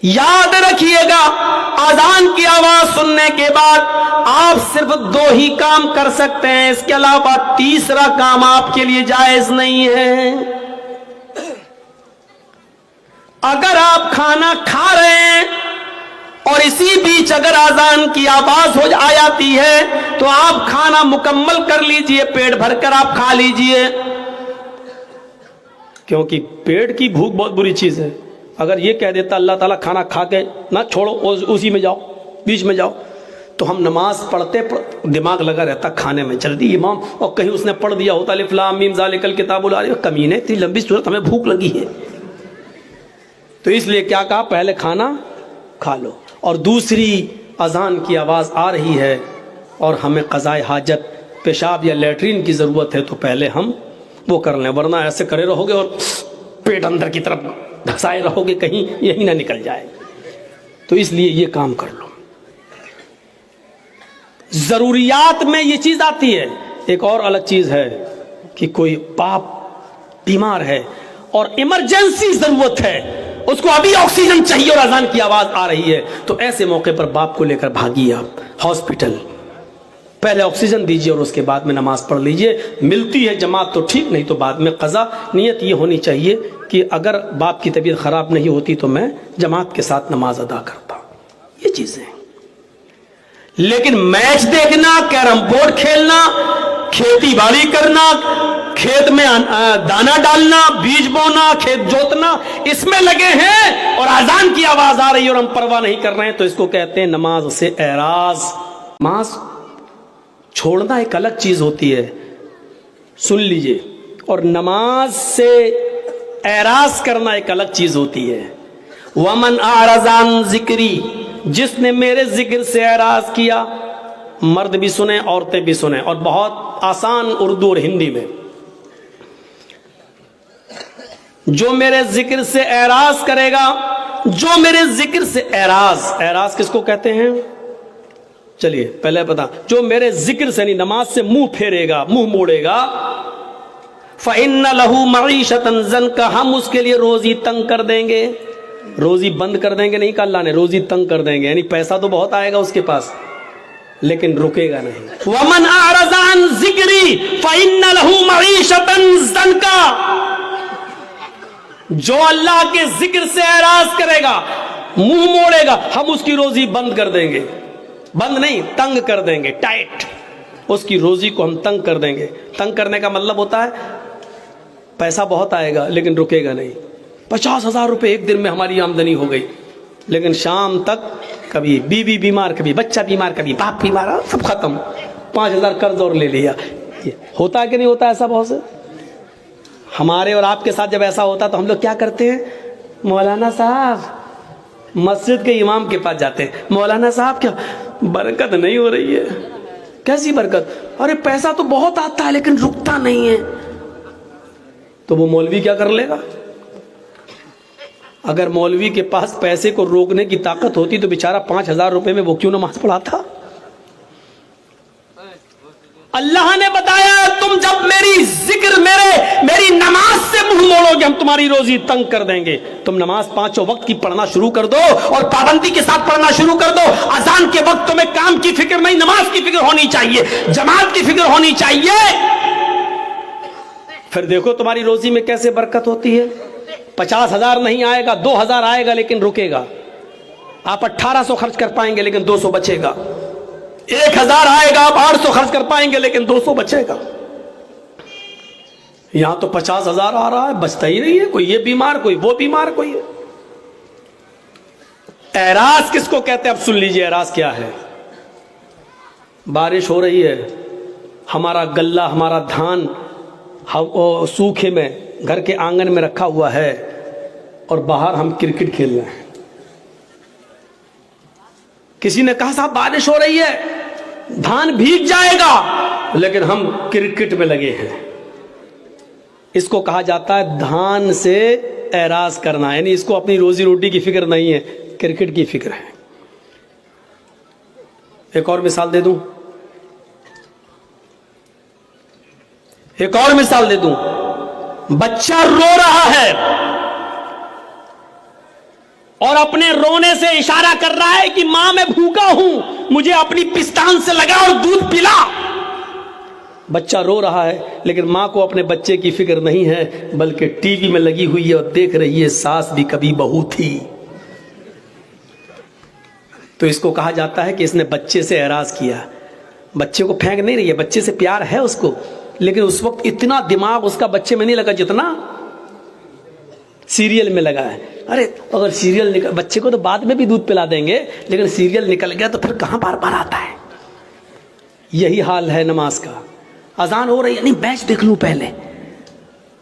یاد رکھیے گا اذان کی آواز سننے کے بعد آپ صرف 2 ہی کام کر سکتے ہیں، اس کے علاوہ تیسرا کام آپ کے لیے جائز نہیں ہے۔ اگر آپ کھانا کھا رہے ہیں اور اسی بیچ اگر اذان کی آواز ہو جاتی ہے تو آپ کھانا مکمل کر لیجئے، پیٹ بھر کر آپ کھا لیجئے، کیونکہ پیٹ کی بھوک بہت بری چیز ہے۔ اگر یہ کہہ دیتا اللہ تعالیٰ کھانا کھا کے نہ چھوڑو، اسی میں جاؤ، بیچ میں جاؤ، تو ہم نماز پڑھتے دماغ لگا رہتا کھانے میں، جلدی امام، اور کہیں اس نے پڑھ دیا ہوتا الف لام میم ذالک الکتاب لا ریب، کمینے اتنی لمبی صورت ہمیں بھوک لگی ہے۔ تو اس لیے کیا کہا، پہلے کھانا کھا لو، اور دوسری اذان کی آواز آ رہی ہے اور ہمیں قضاء حاجت، پیشاب یا لیٹرین کی ضرورت ہے، تو پہلے ہم وہ کر لیں، ورنہ ایسے کرے رہو گے اور پیٹ اندر کی طرف دھسائے رہو گے، کہیں یہی نہ نکل جائے۔ تو اس لیے یہ کام کر لو۔ ضروریات میں یہ چیز آتی ہے۔ ایک اور الگ چیز ہے کہ کوئی باپ بیمار ہے اور ایمرجنسی ضرورت ہے، اس کو ابھی آکسیجن چاہیے اور اذان کی آواز آ رہی ہے، تو ایسے موقع پر باپ کو لے کر بھاگیے آپ ہاسپٹل، پہلے آکسیجن دیجیے اور اس کے بعد میں نماز پڑھ لیجیے۔ ملتی ہے جماعت تو ٹھیک، نہیں تو بعد میں قضا۔ نیت یہ ہونی چاہیے کہ اگر باپ کی طبیعت خراب نہیں ہوتی تو میں جماعت کے ساتھ نماز ادا کرتا۔ یہ چیزیں، لیکن میچ دیکھنا، کیرم بورڈ کھیلنا، کھیتی باڑی کرنا، کھیت میں دانا ڈالنا، بیج بونا، کھیت جوتنا، اس میں لگے ہیں اور اذان کی آواز آ رہی ہے اور ہم پرواہ نہیں کر رہے ہیں، تو اس کو کہتے ہیں نماز سے اعراض۔ نماز چھوڑنا ایک الگ چیز ہوتی ہے، سن لیجئے، اور نماز سے اعراض کرنا ایک الگ چیز ہوتی ہے۔ وَمَنْ أَعْرَضَ عَنْ ذِكْرِي، جس نے میرے ذکر سے اعراض کیا، مرد بھی سنیں عورتیں بھی سنیں، اور بہت آسان اردو اور ہندی میں، جو میرے ذکر سے اعراض کرے گا، جو میرے ذکر سے اعراض کس کو کہتے ہیں؟ چلیے پہلے پتا، جو میرے ذکر سے، نہیں نماز سے منہ پھیرے گا، منہ موڑے گا، فَإِنَّ لَهُ مَعِيشَةً ضَنْكَ، ہم اس کے لیے روزی تنگ کر دیں گے۔ روزی بند کر دیں گے نہیں کہا اللہ نے، روزی تنگ کر دیں گے، یعنی پیسہ تو بہت آئے گا اس کے پاس لیکن رکے گا نہیں۔ وَمَنْ أَعْرَضَ عَنْ ذِكْرِي فَإِنَّ لَهُ مَعِيشَةً ضَنْكَ، جو اللہ کے ذکر سے اعراض کرے گا، منہ موڑے گا، ہم اس کی روزی بند کر دیں گے، بند نہیں تنگ کر دیں گے، ٹائٹ، اس کی روزی کو ہم تنگ کر دیں گے۔ تنگ کرنے کا مطلب ہوتا ہے پیسہ بہت آئے گا لیکن رکے گا نہیں۔ 50,000 روپے ایک دن میں ہماری آمدنی ہو گئی، لیکن شام تک کبھی بیوی بیمار، کبھی بچہ بیمار، کبھی باپ بیمار، سب ختم، 5,000 قرض اور لے لیا۔ ہوتا ہے کہ نہیں ہوتا ایسا بہت سے؟ ہمارے اور آپ کے ساتھ جب ایسا ہوتا تو ہم لوگ کیا کرتے ہیں؟ مولانا صاحب، مسجد کے امام کے پاس جاتے ہیں، مولانا صاحب کیا برکت نہیں ہو رہی ہے؟ کیسی برکت؟ ارے پیسہ تو بہت آتا ہے لیکن رکتا نہیں ہے۔ تو وہ مولوی کیا کر لے گا؟ اگر مولوی کے پاس پیسے کو روکنے کی طاقت ہوتی تو بیچارہ 5,000 روپے میں وہ کیوں نماز پڑھاتا؟ اللہ نے بتایا تم جب میری ذکر، میری نماز سے منہ موڑو گے ہم تمہاری روزی تنگ کر دیں گے۔ تم نماز 5 وقت کی پڑھنا شروع کر دو اور پابندی کے ساتھ پڑھنا شروع کر دو۔ اذان کے وقت تمہیں کام کی فکر نہیں، نماز کی فکر ہونی چاہیے، جماعت کی فکر ہونی چاہیے، پھر دیکھو تمہاری روزی میں کیسے برکت ہوتی ہے۔ 50,000 نہیں آئے گا، 2,000 آئے گا لیکن رکے گا۔ آپ 1,800 خرچ کر پائیں گے لیکن 200 بچے گا۔ 1,000 آئے گا، آپ 800 خرچ کر پائیں گے لیکن 200 بچے گا۔ یہاں تو 50,000 آ رہا ہے، بچتا ہی نہیں ہے، کوئی یہ بیمار، کوئی وہ بیمار، کوئی ہے۔ اعراض کس کو کہتے ہیں؟ اب سن لیجئے اعراض کیا ہے۔ بارش ہو رہی ہے، ہمارا غلہ، ہمارا دھان سوکھے میں گھر کے آنگن میں رکھا ہوا ہے اور باہر ہم کرکٹ کھیل رہے ہیں۔ کسی نے کہا صاحب بارش ہو رہی ہے، دھان بھیگ جائے گا، لیکن ہم کرکٹ میں لگے ہیں۔ اس کو کہا جاتا ہے دھان سے اعراض کرنا، یعنی اس کو اپنی روزی روٹی کی فکر نہیں ہے، کرکٹ کی فکر ہے۔ ایک اور مثال دے دوں، بچہ رو رہا ہے، اور اپنے رونے سے اشارہ کر رہا ہے کہ ماں میں بھوکا ہوں، مجھے اپنی پستان سے لگا اور دودھ پلا۔ بچہ رو رہا ہے لیکن ماں کو اپنے بچے کی فکر نہیں ہے، بلکہ ٹی وی میں لگی ہوئی ہے اور دیکھ رہی ہے ساس بھی کبھی بہو تھی۔ تو اس کو کہا جاتا ہے کہ اس نے بچے سے اعراض کیا۔ بچے کو پھینک نہیں رہی ہے، بچے سے پیار ہے اس کو، لیکن اس وقت اتنا دماغ اس کا بچے میں نہیں لگا جتنا سیریل میں لگا ہے۔ ارے اگر سیریل نکل، بچے کو تو بعد میں بھی دودھ پلا دیں گے، لیکن سیریل نکل گیا تو پھر کہاں بار بار آتا ہے۔ یہی حال ہے نماز کا۔ اذان ہو رہی ہے، نہیں میچ دیکھ لوں پہلے،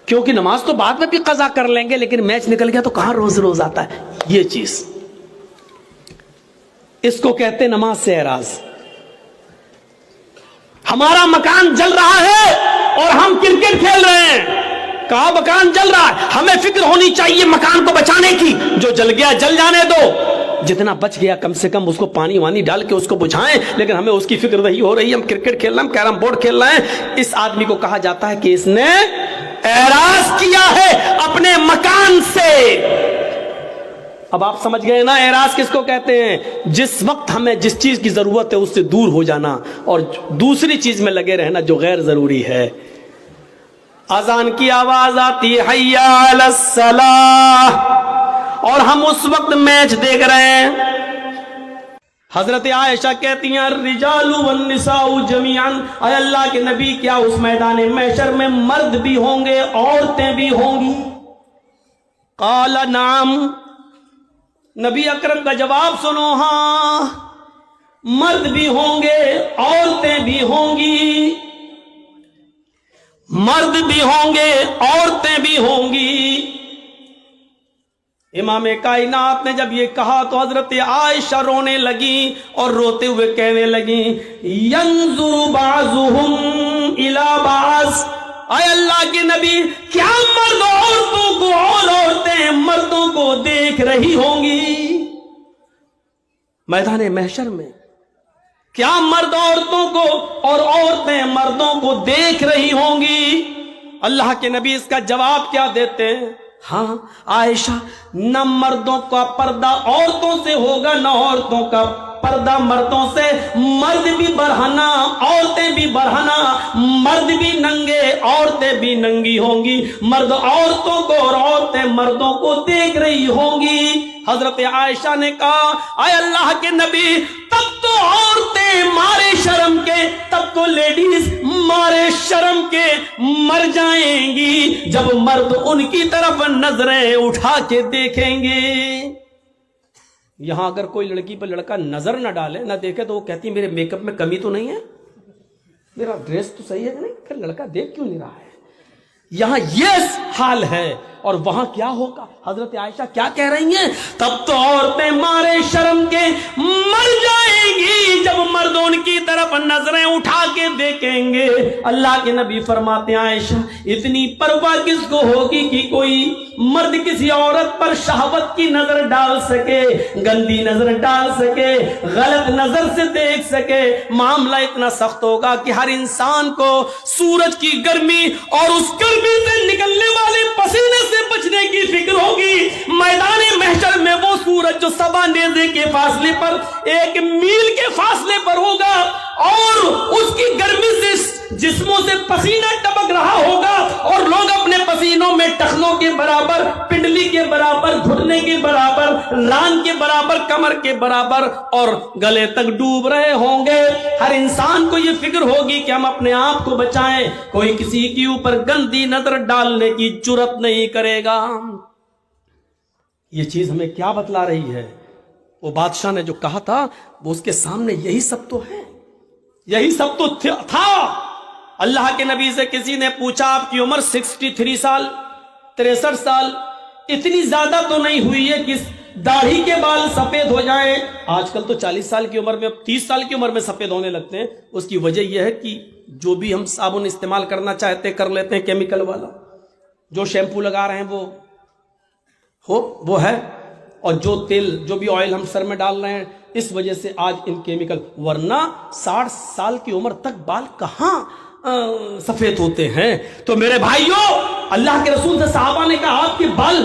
کیونکہ نماز تو بعد میں بھی قضا کر لیں گے، لیکن میچ نکل گیا تو کہاں روز روز آتا ہے۔ یہ چیز، اس کو کہتے نماز سے اعراض۔ ہمارا مکان جل رہا ہے اور ہم کرکٹ کھیل رہے ہیں، کہاں مکان جل رہا ہے، ہمیں فکر ہونی چاہیے مکان کو بچانے کی۔ جو جل گیا جل جانے دو، جتنا بچ گیا کم سے کم اس کو پانی وانی ڈال کے اس کو بجھائیں، لیکن ہمیں اس کی فکر نہیں ہو رہی، ہم کرکٹ کھیل رہے ہیں، ہم کیرم بورڈ کھیل رہے ہیں۔ اس آدمی کو کہا جاتا ہے کہ اس نے اعراض کیا ہے اپنے مکان سے۔ اب آپ سمجھ گئے نا اعراض کس کو کہتے ہیں؟ جس وقت ہمیں جس چیز کی ضرورت ہے اس سے دور ہو جانا اور دوسری چیز میں لگے رہنا جو غیر ضروری ہے۔ اذان کی آواز آتی ہے حی علی الصلاۃ، اور ہم اس وقت میچ دیکھ رہے ہیں۔ حضرت عائشہ کہتی ہیں الرجال والنساء جميعا، اے اللہ کے نبی کیا اس میدان محشر میں مرد بھی ہوں گے عورتیں بھی ہوں گی؟ قال نعم، نبی اکرم کا جواب سنو، ہاں مرد بھی ہوں گے عورتیں بھی ہوں گی، مرد بھی ہوں گے عورتیں بھی ہوں گی۔ امام کائنات نے جب یہ کہا تو حضرت عائشہ رونے لگی اور روتے ہوئے کہنے لگی ینظر بعضهم الی بعض، اے اللہ کے نبی کیا مرد عورتوں کو اور عورتیں مردوں کو دیکھ رہی ہوں گی میدان محشر میں؟ کیا مرد عورتوں کو اور عورتیں مردوں کو دیکھ رہی ہوں گی؟ اللہ کے نبی اس کا جواب کیا دیتے ہیں؟ ہاں عائشہ، نہ مردوں کا پردہ عورتوں سے ہوگا نہ عورتوں کا پردہ مردوں سے، مرد بھی برہنہ عورتیں بھی برہنہ، مرد بھی ننگے عورتیں بھی ننگی ہوں گی، مرد عورتوں کو اور عورتیں مردوں کو دیکھ رہی ہوں گی۔ حضرت عائشہ نے کہا اے اللہ کے نبی تب تو عورتیں مارے شرم کے، تب تو لیڈیز مارے شرم کے مر جائیں گی جب مرد ان کی طرف نظریں اٹھا کے دیکھیں گے۔ یہاں اگر کوئی لڑکی پر لڑکا نظر نہ ڈالے نہ دیکھے تو وہ کہتی میرے میک اپ میں کمی تو نہیں ہے، میرا ڈریس تو صحیح ہے نہیں، پھر لڑکا دیکھ کیوں نہیں رہا ہے؟ یہاں یہ حال ہے اور وہاں کیا ہوگا؟ حضرت عائشہ کیا کہہ رہی ہیں؟ تب تو عورتیں مارے شرم کے مر جائیں گی جب مرد ان کی طرف نظریں اٹھا کے دیکھیں گے۔ اللہ کے نبی فرماتے ہیں عائشہ اتنی پرواہ کس کو ہوگی کہ کوئی مرد کسی عورت پر شہوت کی نظر ڈال سکے، گندی نظر ڈال سکے، غلط نظر سے دیکھ سکے؟ معاملہ اتنا سخت ہوگا کہ ہر انسان کو سورج کی گرمی اور اس گرمی سے نکلنے والے پسینے سے بچنے کی فکر ہوگی۔ میدان محشر میں وہ سورج جو سبا نیزے کے فاصلے پر 1 میل کے فاصلے پر ہوگا اور اس کی گرمی سے جسموں سے پسینہ ٹپک رہا ہوگا اور لوگ اپنے پسینوں میں ٹخنوں کے برابر، پنڈلی کے برابر، گھٹنے کے برابر، ران کے برابر، کمر کے برابر اور گلے تک ڈوب رہے ہوں گے۔ ہر انسان کو یہ فکر ہوگی کہ ہم اپنے آپ کو بچائیں، کوئی کسی کے اوپر گندی نظر ڈالنے کی جرات نہیں کرے گا۔ یہ چیز ہمیں کیا بتلا رہی ہے؟ وہ بادشاہ نے جو کہا تھا وہ اس کے سامنے یہی سب تو ہے، یہی سب تو تھا۔ اللہ کے نبی سے کسی نے پوچھا آپ کی عمر 63 سال 63 سال اتنی زیادہ تو نہیں ہوئی ہے کہ داڑھی کے بال سفید ہو جائیں؟ آج کل تو 40 سال کی عمر میں 30 سال کی عمر میں سفید ہونے لگتے ہیں۔ اس کی وجہ یہ ہے کہ جو بھی ہم صابن استعمال کرنا چاہتے کر لیتے ہیں کیمیکل والا، جو شیمپو لگا رہے ہیں وہ ہے، اور جو تیل جو بھی آئل ہم سر میں ڈال رہے ہیں اس وجہ سے آج ان کیمیکل، ورنہ 60 سال کی عمر تک بال کہاں سفید ہوتے ہیں؟ تو میرے بھائیوں، اللہ کے رسول سے صحابہ نے کہا آپ کے بال